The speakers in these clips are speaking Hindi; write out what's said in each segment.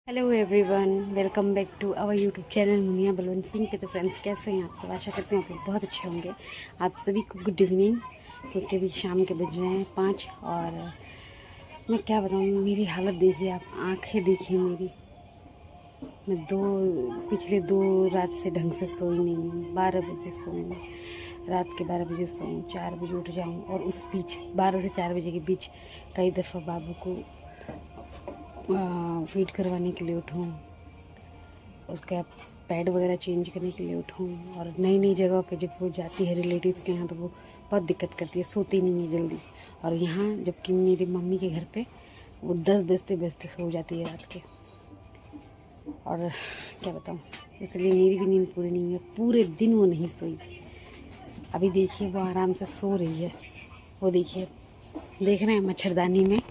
Hello everyone, welcome back to our YouTube channel Muniya Balwant Singh पे। तो फ्रेंड्स, कैसे हैं आप सब? आशा करते हैं आप लोग बहुत अच्छे होंगे। आप सभी को गुड इवनिंग, क्योंकि अभी शाम के बज रहे हैं 5। और मैं क्या बताऊँ, मेरी हालत देखिए आप, आंखें देखिए मेरी। मैं पिछले दो रात से ढंग से सोई नहीं हूँ। 12 बजे सोऊँ, रात के 12 बजे सोऊँ, 4 बजे उठ जाऊँ, और उस बीच 12 से 4 बजे के बीच कई दफ़ा बाबू को फीड करवाने के लिए उठूँ, उसका पैड वगैरह चेंज करने के लिए उठूँ। और नई नई जगह पे जब वो जाती है रिलेटिव्स के यहाँ, तो वो बहुत दिक्कत करती है, सोती नहीं है जल्दी। और यहाँ जबकि मेरी मम्मी के घर पे वो 10 बजते बजते सो जाती है रात के। और क्या बताऊँ, इसलिए मेरी भी नींद पूरी नहीं है, पूरे दिन वो नहीं सोई। अभी देखिए वो आराम से सो रही है। वो देखिए, देख रहे हैं मच्छरदानी में,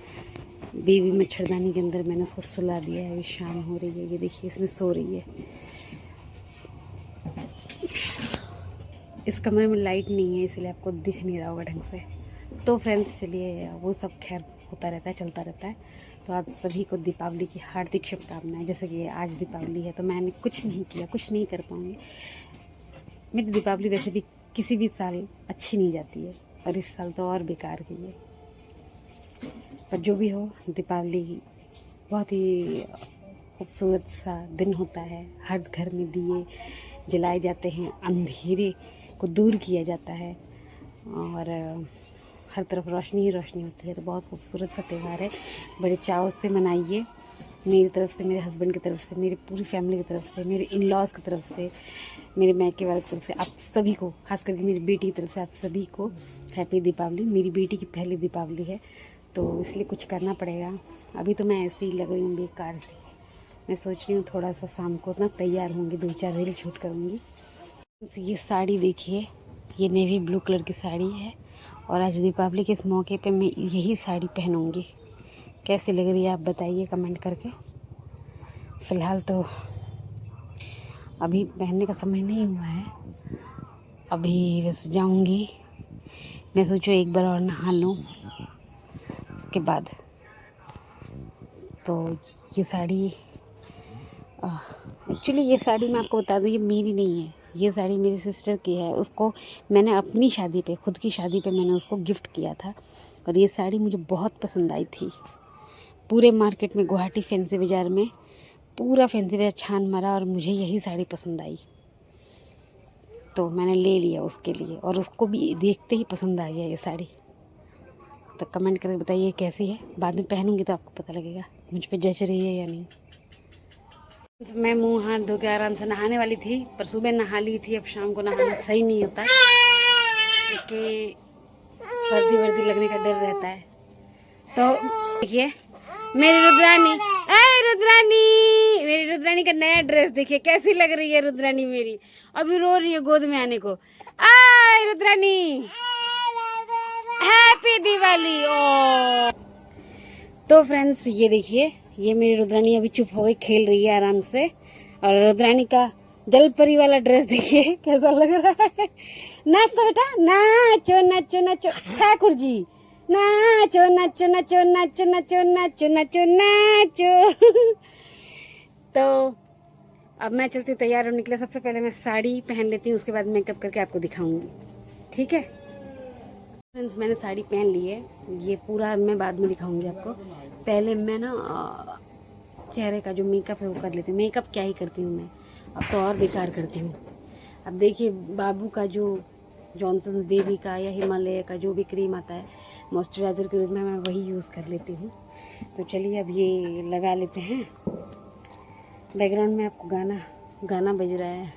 बेबी मच्छरदानी के अंदर मैंने उसको सुला दिया है। अभी शाम हो रही है, ये देखिए इसमें सो रही है। इस कमरे में लाइट नहीं है, इसलिए आपको दिख नहीं रहा होगा ढंग से। तो फ्रेंड्स, चलिए, वो सब खैर होता रहता है, चलता रहता है। तो आप सभी को दीपावली की हार्दिक शुभकामनाएं। जैसे कि आज दीपावली है, तो मैंने कुछ नहीं किया, कुछ नहीं कर पाऊँगी। मेरी दीपावली वैसे भी किसी भी साल अच्छी नहीं जाती है, और इस साल तो और बेकार गई है। पर जो भी हो, दीपावली बहुत ही खूबसूरत सा दिन होता है। हर घर में दिए जलाए जाते हैं, अंधेरे को दूर किया जाता है, और हर तरफ रोशनी ही रोशनी होती है। तो बहुत खूबसूरत सा त्यौहार है, बड़े चाव से मनाइए। मेरी तरफ से, मेरे हस्बैंड की तरफ से, मेरी पूरी फैमिली की तरफ से, मेरे इन लॉज की तरफ से, मेरे मायके वाले की तरफ से, आप सभी को, खास करके मेरी बेटी की तरफ से, आप सभी को हैप्पी दीपावली। मेरी बेटी की पहली दीपावली है, तो इसलिए कुछ करना पड़ेगा। अभी तो मैं ऐसे ही लग रही हूँ बेकार सी। मैं सोच रही हूँ थोड़ा सा शाम को ना तैयार होंगी, 2-4 रील शूट करूँगी। ये साड़ी देखिए, ये नेवी ब्लू कलर की साड़ी है, और आज दीपावली के इस मौके पे मैं यही साड़ी पहनूंगी। कैसी लग रही है आप बताइए कमेंट करके। फ़िलहाल तो अभी पहनने का समय नहीं हुआ है, अभी बस जाऊंगी। मैं सोचूं एक बार और नहा लूँ, उसके बाद। तो ये साड़ी, एक्चुअली ये साड़ी मैं आपको बता दूँ, ये मेरी नहीं है। ये साड़ी मेरी सिस्टर की है। उसको मैंने अपनी शादी पे, खुद की शादी पे मैंने उसको गिफ्ट किया था, और ये साड़ी मुझे बहुत पसंद आई थी। पूरे मार्केट में, गुवाहाटी फैंसी बाज़ार में पूरा फैंसी बाज़ार छान मारा, और मुझे यही साड़ी पसंद आई, तो मैंने ले लिया उसके लिए। और उसको भी देखते ही पसंद आ गया ये साड़ी। तो कमेंट करके बताइए कैसी है। बाद में पहनूंगी तो आपको पता लगेगा मुझ पे जच रही है या नहीं। मैं मुंह हाथ धो के आराम से नहाने वाली थी, पर सुबह नहा ली थी। अब शाम को नहाना सही नहीं होता, क्योंकि सर्दी वर्दी लगने का डर रहता है। तो देखिए मेरी रुद्रानी, मेरी रुद्रानी का नया ड्रेस देखिए कैसी लग रही है। रुद्रानी मेरी अभी रो रही है गोद में आने को। आय रुद्रानी, हैप्पी दिवाली। ओ तो फ्रेंड्स, ये देखिए, ये मेरी रुद्रानी अभी चुप हो गई, खेल रही है आराम से। और रुद्रानी का जलपरी वाला ड्रेस देखिए कैसा लग रहा है। नाचो बेटा, नाचो नाचो नाचो, ठाकुर जी नाचो नाचो नाचो नाचो नाचो नाचो नाचो नाचो। तो अब मैं चलती हूँ, तैयार होने के लिए। सबसे पहले मैं साड़ी पहन लेती हूँ, उसके बाद मेकअप करके आपको दिखाऊंगी, ठीक है फ्रेंड्स। मैंने साड़ी पहन ली है, ये पूरा मैं बाद में दिखाऊंगी आपको। पहले मैं ना चेहरे का जो मेकअप है वो कर लेती हूँ। मेकअप क्या ही करती हूँ मैं, अब तो और बेकार करती हूँ। अब देखिए, बाबू का जो जॉनसन बेबी का या हिमालय का जो भी क्रीम आता है मॉइस्चराइज़र के रूप में, मैं वही यूज़ कर लेती हूँ। तो चलिए अब ये लगा लेते हैं। बैकग्राउंड में आपको गाना बज रहा है,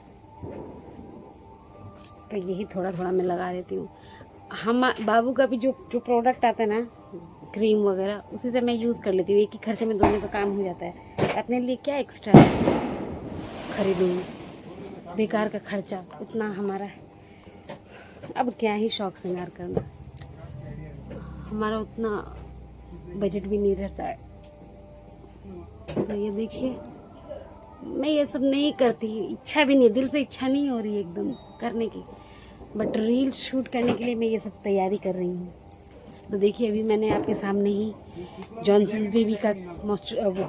तो यही थोड़ा थोड़ा मैं लगा लेती हूँ। हम बाबू का भी जो प्रोडक्ट आता है ना, क्रीम वगैरह, उसी से मैं यूज़ कर लेती हूँ। एक ही खर्चे में दोनों का काम हो जाता है। अपने लिए क्या एक्स्ट्रा खरीदूँ, बेकार का खर्चा उतना हमारा। अब क्या ही शौक श्रृंगार करना, हमारा उतना बजट भी नहीं रहता है। तो ये देखिए, मैं ये सब नहीं करती, इच्छा भी नहीं, दिल से इच्छा नहीं हो रही है एकदम करने की, बट रील शूट करने के लिए मैं ये सब तैयारी कर रही हूँ। तो देखिए अभी मैंने आपके सामने ही जॉनसन्स बेबी का वो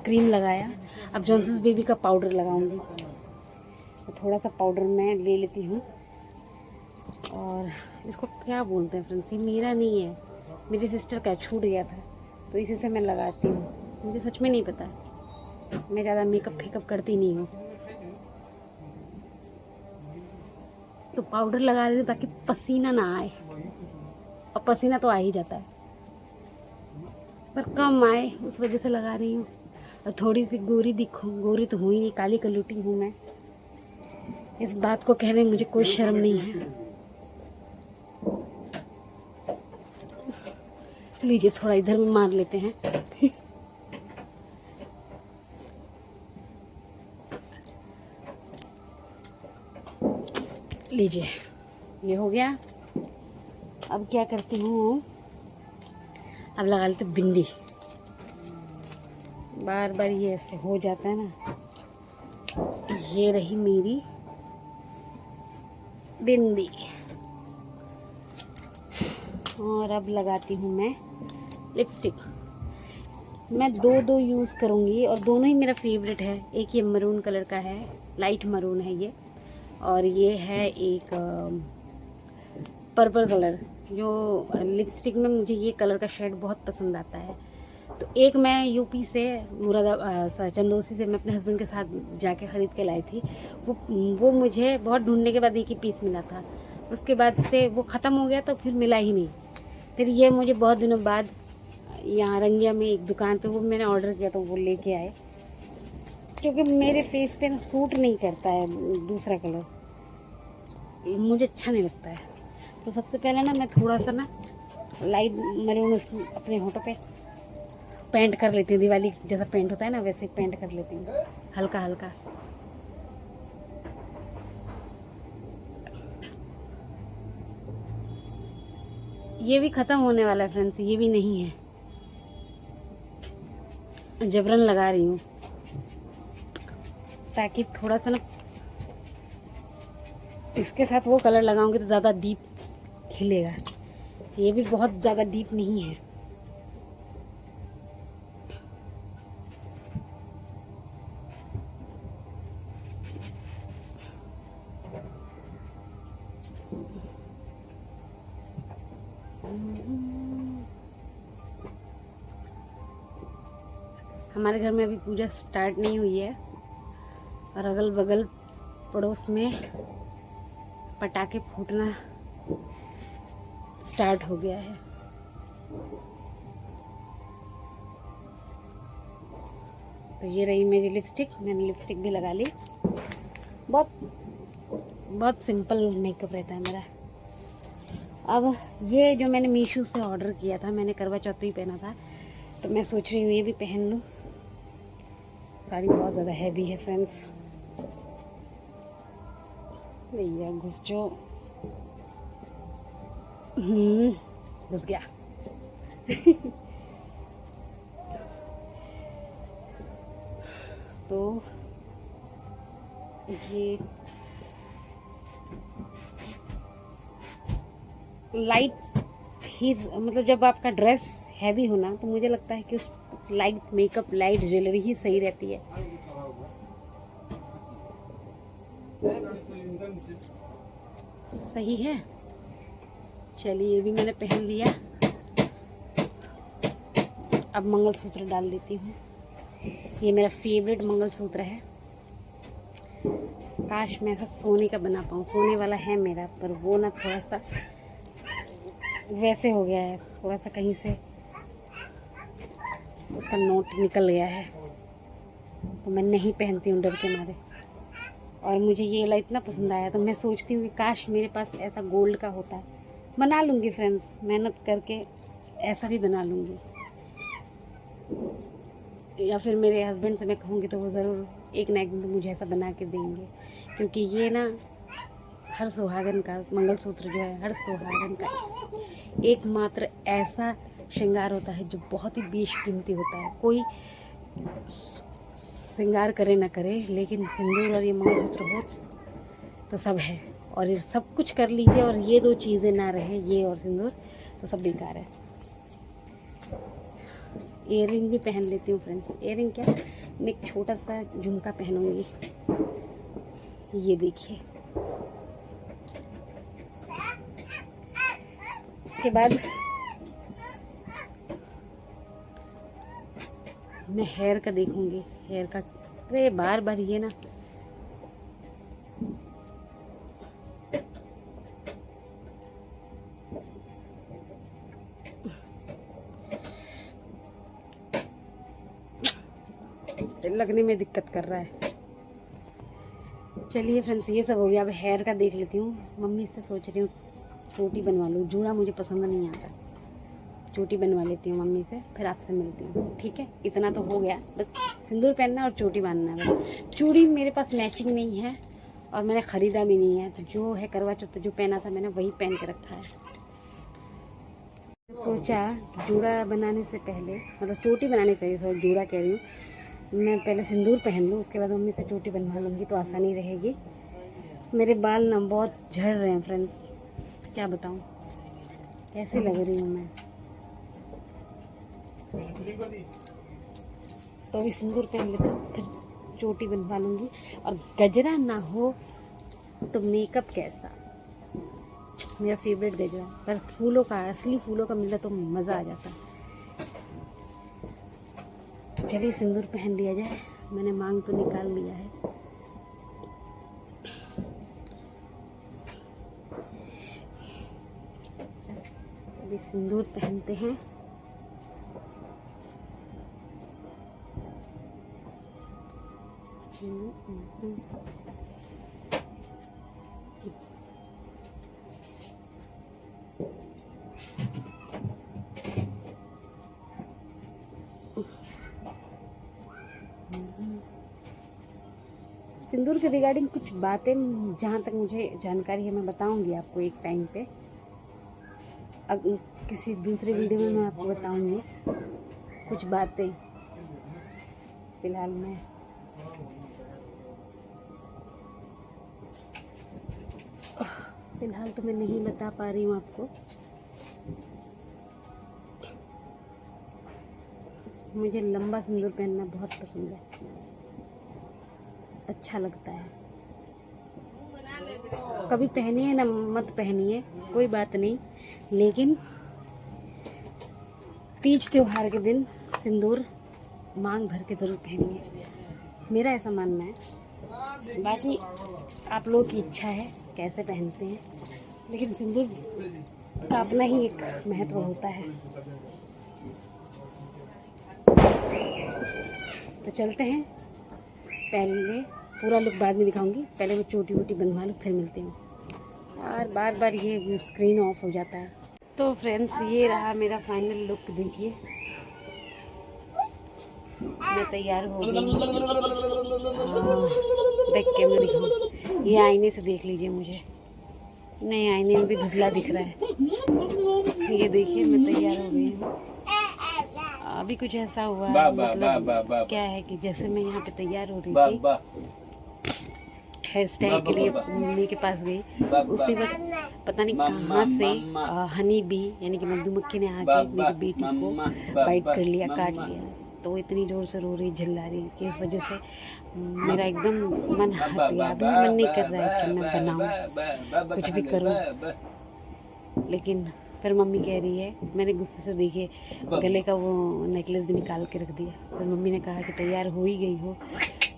क्रीम लगाया। अब जॉनसन्स बेबी का पाउडर लगाऊंगी। तो थोड़ा सा पाउडर मैं ले लेती हूँ, और इसको क्या बोलते हैं फ्रेंड्स, ये मेरा नहीं है, मेरी सिस्टर का छूट गया था, तो इसी से मैं लगाती हूँ। मुझे सच में नहीं पता, मैं ज़्यादा मेकअप फेकअप करती नहीं हूँ। तो पाउडर लगा रही हूँ ताकि पसीना ना आए, और पसीना तो आ ही जाता है, पर कम आए उस वजह से लगा रही हूँ। और थोड़ी सी गोरी दिखूँ, गोरी तो हूँ ही नहीं, काली कलूटी हूँ मैं। इस बात को कहने में मुझे कोई शर्म नहीं है। लीजिए थोड़ा इधर में मार लेते हैं। लीजिए ये हो गया। अब क्या करती हूँ, अब लगा लेते बिंदी। बार बार ये ऐसे हो जाता है ना। ये रही मेरी बिंदी, और अब लगाती हूँ मैं लिपस्टिक। मैं दो यूज़ करूँगी, और दोनों ही मेरा फेवरेट है। एक ये मरून कलर का है, लाइट मरून है ये, और ये है एक पर्पल कलर। जो लिपस्टिक में मुझे ये कलर का शेड बहुत पसंद आता है। तो एक मैं यूपी से चंदौसी से मैं अपने हस्बैंड के साथ जाके ख़रीद के लाई थी। वो मुझे बहुत ढूंढने के बाद एक ही पीस मिला था। उसके बाद से वो ख़त्म हो गया, तो फिर मिला ही नहीं। फिर ये मुझे बहुत दिनों बाद यहाँ रंगिया में एक दुकान पे वो मैंने ऑर्डर किया, तो वो लेके आए, क्योंकि मेरे फेस पे ना सूट नहीं करता है दूसरा कलर, मुझे अच्छा नहीं लगता है। तो सबसे पहले ना मैं थोड़ा सा ना लाइट मरून अपने होठों पे पेंट कर लेती हूँ। दिवाली जैसा पेंट होता है ना, वैसे पेंट कर लेती हूँ हल्का हल्का। ये भी ख़त्म होने वाला है फ्रेंड्स, ये भी नहीं है, जबरन लगा रही हूँ ताकि थोड़ा सा ना इसके साथ वो कलर लगाऊंगी तो ज़्यादा डीप खिलेगा। ये भी बहुत ज़्यादा डीप नहीं है। हमारे घर में अभी पूजा स्टार्ट नहीं हुई है, और अगल बगल पड़ोस में पटाखे फूटना स्टार्ट हो गया है। तो ये रही मेरी लिपस्टिक, मैंने लिपस्टिक भी लगा ली। बहुत सिंपल मेकअप रहता है मेरा। अब ये जो मैंने मीशो से ऑर्डर किया था, मैंने करवा चौथ ही पहना था, तो मैं सोच रही हूँ ये भी पहन लूँ। साड़ी बहुत ज़्यादा हैवी है फ्रेंड्स। भैया घुस जो घुस गया। तो ये लाइट ही, मतलब जब आपका ड्रेस हैवी होना, तो मुझे लगता है कि उस लाइट मेकअप, लाइट ज्वेलरी ही सही रहती है। सही है। चलिए ये भी मैंने पहन लिया। अब मंगलसूत्र डाल देती हूँ। ये मेरा फेवरेट मंगलसूत्र है। काश मैं ऐसा सोने का बना पाऊँ। सोने वाला है मेरा, पर वो ना थोड़ा सा वैसे हो गया है, थोड़ा सा कहीं से उसका नोट निकल गया है, तो मैं नहीं पहनती हूँ डर के मारे। और मुझे ये वाला इतना पसंद आया, तो मैं सोचती हूँ कि काश मेरे पास ऐसा गोल्ड का होता। बना लूँगी फ्रेंड्स, मेहनत करके ऐसा भी बना लूँगी, या फिर मेरे हस्बैंड से मैं कहूँगी तो वो ज़रूर एक ना एक दिन तो मुझे ऐसा बना के देंगे। क्योंकि ये ना हर सुहागन का मंगलसूत्र जो है, हर सुहागन का एकमात्र ऐसा श्रृंगार होता है जो बहुत ही बेशकीमती होता है। कोई श्रृंगार करे ना करे, लेकिन सिंदूर और ये मंगलसूत्र हो तो सब है। और ये सब कुछ कर लीजिए और ये दो चीज़ें ना रहे, ये और सिंदूर, तो सब बेकार है। इयररिंग भी पहन लेती हूँ फ्रेंड्स। इयररिंग क्या, मैं एक छोटा सा झुमका पहनूंगी, ये देखिए। उसके बाद मैं हेयर का देखूंगी, हेयर का। अरे बार बार ये ना, लगने में दिक्कत कर रहा है। चलिए फ्रेंड्स, ये सब हो गया। अब हेयर का देख लेती हूँ। मम्मी से सोच रही हूँ चोटी बनवा लूँ, जूड़ा मुझे पसंद नहीं आता। चोटी बनवा लेती हूँ मम्मी से, फिर आपसे मिलती हूँ, ठीक है। इतना तो हो गया, बस सिंदूर पहनना और चोटी बांधना है बस। चूड़ी मेरे पास मैचिंग नहीं है और मैंने ख़रीदा भी नहीं है, तो जो है करवा चौथ जो पहना था मैंने वही पहन के रखा है। सोचा जूड़ा बनाने से पहले, मतलब चोटी बनाने से पहले, सॉरी जूड़ा कह रही हूँ, मैं पहले सिंदूर पहन लूँ, उसके बाद मम्मी से चोटी बनवा लूँगी तो आसानी रहेगी। मेरे बाल ना बहुत झड़ रहे हैं फ्रेंड्स, क्या बताऊँ, कैसी लग रही हूँ मैं। तो अभी सिंदूर पहन लेती हूँ, फिर चोटी बनवा लूँगी। और गजरा ना हो तो मेकअप कैसा, मेरा फेवरेट गजरा। पर फूलों का, असली फूलों का मिला तो मज़ा आ जाता। चलिए सिंदूर पहन लिया जाए। मैंने मांग तो निकाल लिया है। अभी सिंदूर पहनते हैं। सिंदूर के रिगार्डिंग कुछ बातें जहाँ तक मुझे जानकारी है मैं बताऊंगी आपको एक टाइम पे। अब किसी दूसरे वीडियो में मैं आपको बताऊंगी कुछ बातें। फिलहाल तो मैं नहीं बता पा रही हूँ आपको। मुझे लंबा सिंदूर पहनना बहुत पसंद है, अच्छा लगता है। कभी पहनिए ना मत पहनिए, कोई बात नहीं, लेकिन तीज त्योहार के दिन सिंदूर मांग भर के ज़रूर पहनिए, मेरा ऐसा मानना है। बाकी आप लोगों की इच्छा है कैसे पहनते हैं, लेकिन सिंदूर का अपना ही एक महत्व होता है। तो चलते हैं, पहले पूरा लुक बाद में दिखाऊंगी, पहले मैं चोटी वोटी बनवा लूँ फिर मिलती हूँ। और बार बार ये स्क्रीन ऑफ हो जाता है। तो फ्रेंड्स, ये रहा मेरा फाइनल लुक, देखिए मैं तैयार हो गई हूँ। देख के मैं दिखाऊँ, ये आईने से देख लीजिए मुझे। नहीं, आईने में भी धुंधला दिख रहा है। ये देखिए मैं तैयार हो गई हूँ। अभी कुछ ऐसा हुआ है, मतलब क्या है कि जैसे मैं यहाँ पे तैयार हो रही थी हेयर स्टाइल के लिए मम्मी के पास गई, उसी वक्त पता नहीं कहाँ से हनी बी यानी कि मधुमक्खी ने आके मेरी बेटी को बाइट कर लिया, काट लिया। तो वो इतनी जोर से रो रही, झल्ला रही कि इस वजह से मेरा एकदम मन हट गया। अभी मन नहीं कर रहा है कि मैं बनाऊँ, कुछ भी करूँ। लेकिन फिर मम्मी कह रही है, मैंने गुस्से से देखे गले का वो नेकलेस भी निकाल के रख दिया। फिर मम्मी ने कहा कि तैयार हो ही गई हो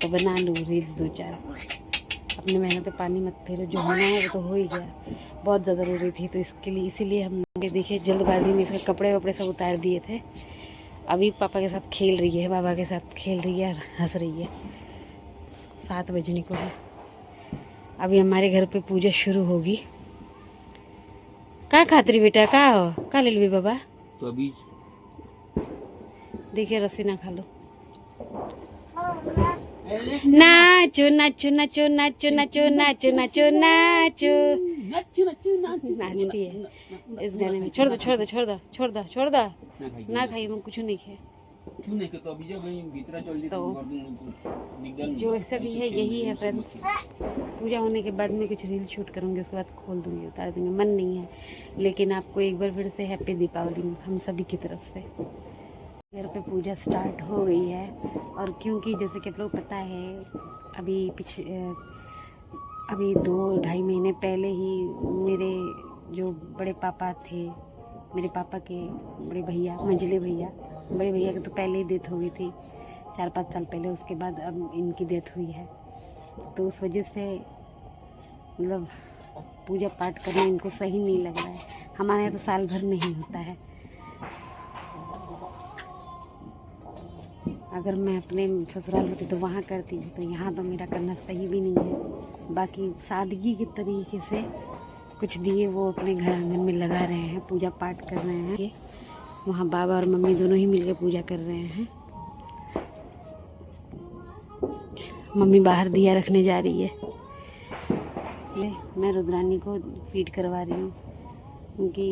तो बना लो रील्स 2-4, अपने मेहनत पे पानी मत फेरो, जो होना है वो तो हो ही गया। बहुत ज़्यादा रो रही थी तो इसके लिए, इसीलिए हम देखिए जल्दबाजी में इसके कपड़े वपड़े सब उतार दिए थे। अभी पापा के साथ खेल रही है, बाबा के साथ खेल रही है और हंस रही है। 7 बजने को है। अभी हमारे घर पे पूजा शुरू होगी। का खातरी बेटा, का हो का ले ली बाबा? तो अभी देखिए रस्सी ना खा लो। नाचो नाचो नाचो नाचो नाचो नाचो नाचो नाचो, नाचती है इस गाने में। छोड़ दो छोड़ दो छोड़ दो छोड़ दो छोड़ दो, ना खाइए, मैं कुछ नहीं खाए। तो जो ऐसा भी है यही है फ्रेंड्स। पूजा होने के बाद में कुछ रील शूट करूँगी, उसके बाद खोल दूँगी, उतार दूँगी। मन नहीं है, लेकिन आपको एक बार फिर से हैप्पी दीपावली हम सभी की तरफ से। घर पे पूजा स्टार्ट हो गई है। और क्योंकि जैसे कि आप लोग पता है अभी 2-2.5 महीने पहले ही मेरे जो बड़े पापा थे, मेरे पापा के बड़े भैया, मंझले भैया, बड़े भैया की तो पहले ही डेथ हो गई थी 4-5 साल पहले। उसके बाद अब इनकी डेथ हुई है, तो उस वजह से मतलब पूजा पाठ करना इनको सही नहीं लग रहा है। हमारे यहाँ तो साल भर नहीं होता है। अगर मैं अपने ससुराल होती तो वहाँ करती, तो यहाँ तो मेरा करना सही भी नहीं है। बाकी सादगी के तरीके से कुछ दिए वो अपने घर आंगन में लगा रहे हैं, पूजा पाठ कर रहे हैं। वहाँ बाबा और मम्मी दोनों ही मिलकर पूजा कर रहे हैं। मम्मी बाहर दिया रखने जा रही है। ले मैं रुद्रानी को फीड करवा रही हूँ, क्योंकि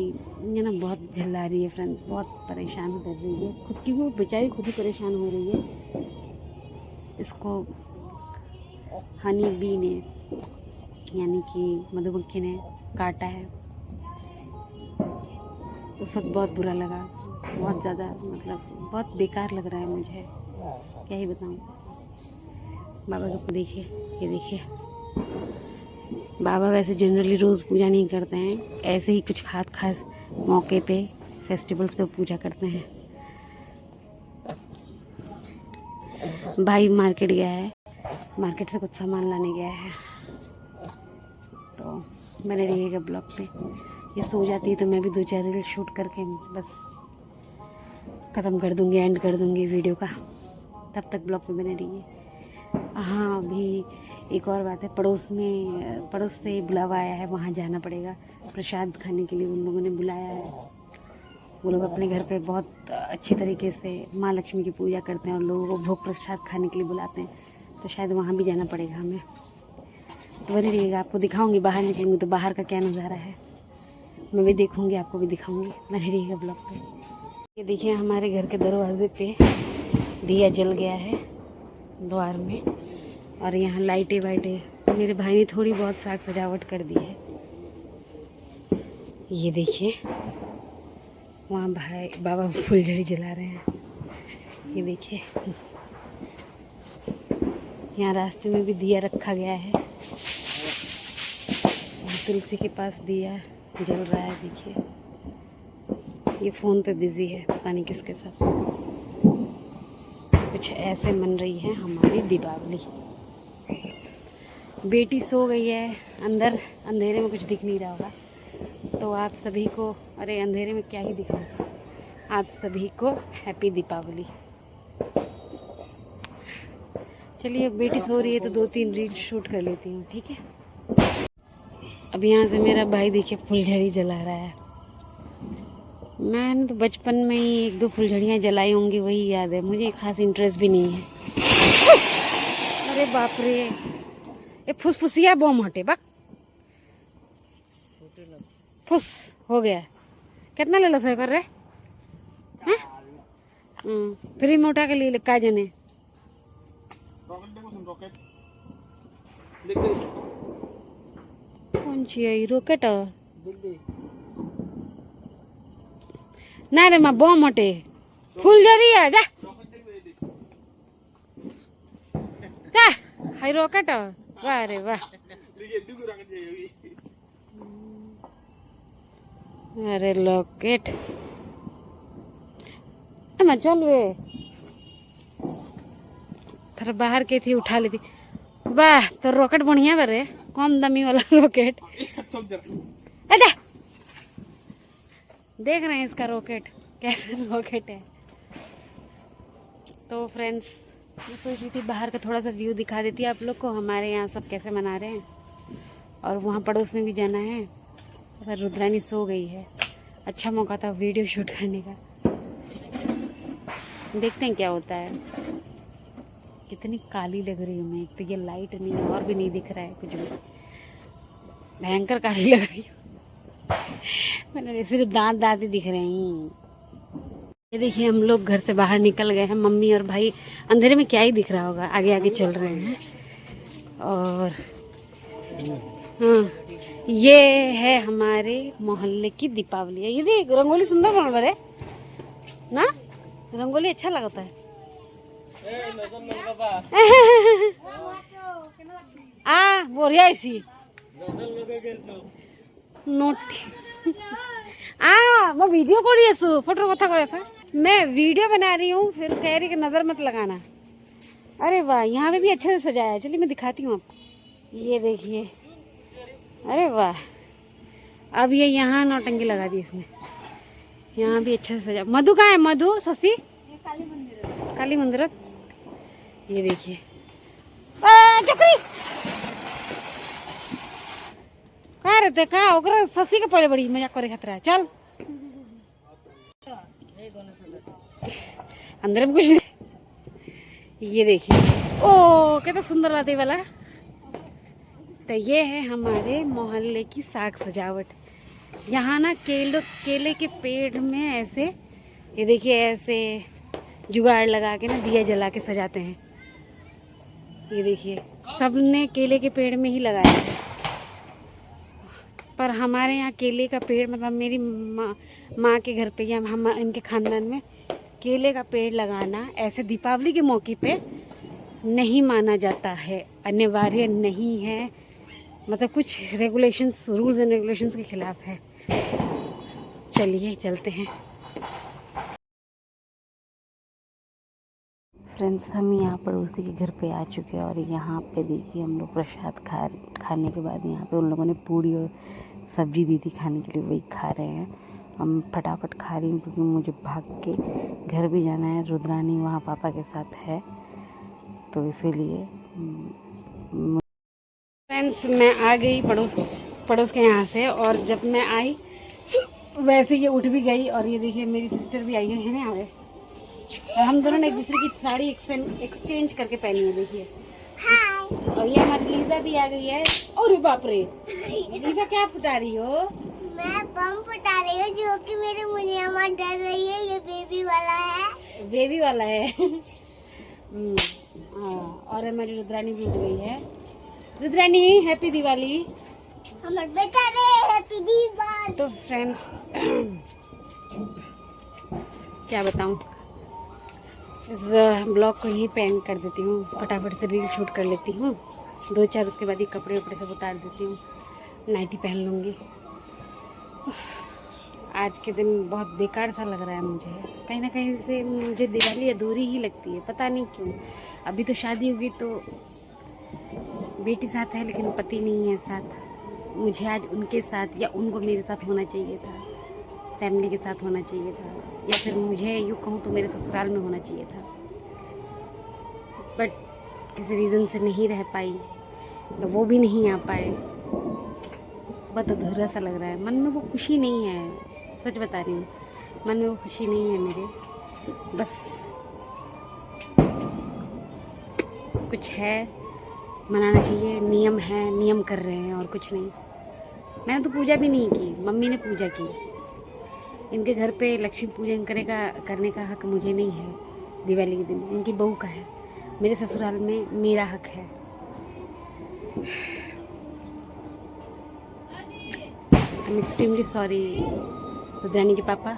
ये ना बहुत झल्ला रही है फ्रेंड्स, बहुत परेशान कर रही है। खुद की वो बेचारी खुद ही परेशान हो रही है। इसको हनी बी ने यानी कि मधुमक्खी ने काटा है। उस वक्त बहुत बुरा लगा, बहुत ज़्यादा, मतलब बहुत बेकार लग रहा है मुझे, क्या ही बताऊँ। बाबा को देखिए, ये देखिए, बाबा वैसे जनरली रोज़ पूजा नहीं करते हैं, ऐसे ही कुछ खास मौके पे, फेस्टिवल्स पे पूजा करते हैं। भाई मार्केट गया है, मार्केट से कुछ सामान लाने गया है, तो मैंने रहिएगा ब्लॉग पे। ये सो जाती है तो मैं भी 2-4 रील शूट करके बस ख़त्म कर दूँगी, एंड कर दूँगी वीडियो का। तब तक ब्लॉग पे बने रहिए। हाँ, अभी एक और बात है, पड़ोस से बुलावा आया है, वहाँ जाना पड़ेगा प्रसाद खाने के लिए। उन लोगों ने बुलाया है। वो लोग अपने घर पे बहुत अच्छे तरीके से माँ लक्ष्मी की पूजा करते हैं और लोगों को भोग प्रसाद खाने के लिए बुलाते हैं, तो शायद वहाँ भी जाना पड़ेगा हमें। तो बने रहिएगा, आपको दिखाऊंगी। बाहर निकलूँगी तो बाहर का क्या नज़ारा है मैं भी देखूँगी, आपको भी दिखाऊँगी। बने रहिएगा ब्लॉग पे। ये देखिए, हमारे घर के दरवाजे पे दिया जल गया है द्वार में, और यहाँ लाइटें वाइटें मेरे भाई ने थोड़ी बहुत साग सजावट कर दी है। ये देखिए, वहाँ भाई बाबा फुलझड़ी जला रहे हैं। ये देखिए, यहाँ रास्ते में भी दिया रखा गया है। तुलसी के पास दिया जल रहा है। देखिए, ये फ़ोन पे बिज़ी है, पता नहीं किसके साथ। कुछ ऐसे मन रही है हमारी दीपावली। बेटी सो गई है अंदर, अंधेरे में कुछ दिख नहीं रहा होगा, तो आप सभी को, अरे अंधेरे में क्या ही दिखाऊंगा, आप सभी को हैप्पी दीपावली। चलिए, बेटी सो रही है तो 2-3 रील शूट कर लेती हूँ, ठीक है। अब यहाँ से मेरा भाई देखिए फुलझड़ी जला रहा है। मैंने तो बचपन में ही 1-2 फुलझड़ियाँ जलाई होंगी, वही याद है मुझे, खास इंटरेस्ट भी नहीं है। अरे बाप रे, ये फुसफुसिया बम हटे बक, फुस हो गया। कितना ले लो सही कर रहे हैं? फ्री में उठा के लिए का जने। कौन सी है रॉकेट? ना रे माँ, बम हटे, फुलझड़ी है जा जा, हाय रॉकेट, वाह रे वाह। अरे लॉकेट मैं चल वे, थोड़ा बाहर के थी उठा लेती। वाह, तो रॉकेट बढ़िया बरे, कम दामी वाला रॉकेट। अरे देख रहे हैं इसका रॉकेट, कैसे रॉकेट है। तो फ्रेंड्स, मैं सोच रही थी बाहर का थोड़ा सा व्यू दिखा देती है आप लोग को, हमारे यहाँ सब कैसे मना रहे हैं। और वहाँ पड़ोस में भी जाना है, पर रुद्रानी सो गई है। अच्छा मौका था वीडियो शूट करने का, देखते हैं क्या होता है। कितनी काली लग रही हूँ मैं, एक तो ये लाइट नहीं और भी नहीं दिख रहा है कुछ भी, भयंकर काली लग रही हूँ। मैंने सिर्फ दांत ही दिख रहे हैं। ये देखिए, हम लोग घर से बाहर निकल गए हैं, मम्मी और भाई अंधेरे में क्या ही दिख रहा होगा, आगे आगे चल रहे हैं। और हाँ, ये है हमारे मोहल्ले की दीपावली है। ये देख, रंगोली सुंदर बन रहा है ना, रंगोली अच्छा लगता है। बढ़िया इसी नोट मैं वीडियो कर रही हूँ, फोटो कथा कर ऐसा मैं वीडियो बना रही हूँ, फिर कह रही कि नजर मत लगाना। अरे वाह, यहाँ पे भी अच्छे से सजाया है। चलिए मैं दिखाती हूँ आपको, ये देखिए। अरे वाह, अब ये यहाँ नौटंकी लगा दी इसने। यहाँ भी अच्छे से सजा। मधु कहाँ है? मधु शशि काली मंदिर। ये देखिए चक्री कहाँ रहते, कहाँ होकर शशि के पहले बड़ी मजाक करे खतरा है। चल अंदर में कुछ नहीं। ये देखिए, ओ कितना सुंदर लाते वाला। तो ये है हमारे मोहल्ले की साग सजावट। यहाँ ना केले के पेड़ में ऐसे, ये देखिए, ऐसे जुगाड़ लगा के ना दिया जला के सजाते हैं। ये देखिए, सबने केले के पेड़ में ही लगाया है। पर हमारे यहाँ केले का पेड़, मतलब मेरी माँ के घर पे या हम इनके खानदान में केले का पेड़ लगाना ऐसे दीपावली के मौके पे नहीं माना जाता है, अनिवार्य नहीं है। मतलब कुछ रेगुलेशंस, रूल्स एंड रेगुलेशंस के खिलाफ है। चलिए चलते हैं फ्रेंड्स। हम यहाँ पड़ोसी के घर पे आ चुके हैं और यहाँ पे देखिए हम लोग प्रसाद खाने के बाद यहाँ पे उन लोगों ने पूरी और सब्जी दी थी खाने के लिए, वही खा रहे हैं। हम फटाफट खा रही हूँ क्योंकि मुझे भाग के घर भी जाना है। रुद्रानी वहाँ पापा के साथ है, तो इसीलिए। फ्रेंड्स मैं आ गई पड़ोस के यहाँ से, और जब मैं आई वैसे ये उठ भी गई। और ये देखिए मेरी सिस्टर भी आई है ना यहाँ पे, और हम दोनों ने एक दूसरे की साड़ी एक्सचेंज करके पहनी है। देखिए, और ये हमारी लीजा भी आ गई है। और बाप रे, लीजा क्या फुटा रही हो? मैं बम फुटा रही हूँ, जो कि मेरे मुनिया माँ डर रही है। ये बेबी वाला है और हमारी रुद्रानी भी उठ गई है। रुद्रानी हैप्पी दिवाली। हमारे बेटा रे हैप्पी दिवाली। तो फ्रेंड्स क्या बताऊँ, इस ब्लॉग को यहीं पे एंड कर देती हूँ। फटाफट से रील शूट कर लेती हूँ 2-4, उसके बाद ये कपड़े वपड़े सब उतार देती हूँ, नाइटी पहन लूँगी। आज के दिन बहुत बेकार सा लग रहा है मुझे, कहीं ना कहीं से मुझे दिवाली अधूरी ही लगती है, पता नहीं क्यों। अभी तो शादी होगी तो बेटी साथ है, लेकिन पति नहीं है साथ। मुझे आज उनके साथ या उनको मेरे साथ होना चाहिए था, फैमिली के साथ होना चाहिए था, या फिर मुझे यूँ कहूँ तो मेरे ससुराल में होना चाहिए था। बट किसी रीज़न से नहीं रह पाई, तो वो भी नहीं आ पाए। बहुत अधूरा सा लग रहा है, मन में वो खुशी नहीं है। सच बता रही हूँ, मन में वो खुशी नहीं है मेरे। बस कुछ है, मनाना चाहिए, नियम है, नियम कर रहे हैं और कुछ नहीं। मैंने तो पूजा भी नहीं की, मम्मी ने पूजा की। इनके घर पे लक्ष्मी पूजन करने का हक मुझे नहीं है। दिवाली के दिन उनकी बहू का है, मेरे ससुराल में मेरा हक है। I am extremely sorry Rudrani के पापा,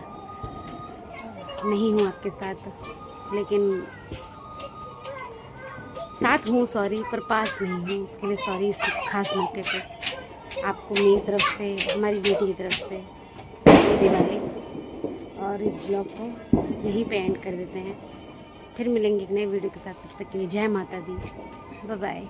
नहीं हूँ आपके साथ, लेकिन साथ हूँ सॉरी, पर पास नहीं हूँ, उसके लिए सॉरी। इस खास मौके पे आपको मेरी तरफ से, हमारी बेटी की तरफ से दिवाली। और इस ब्लॉग को यहीं पे एंड कर देते हैं, फिर मिलेंगे एक नए वीडियो के साथ। तब तक के लिए जय माता दी, बाय बाय।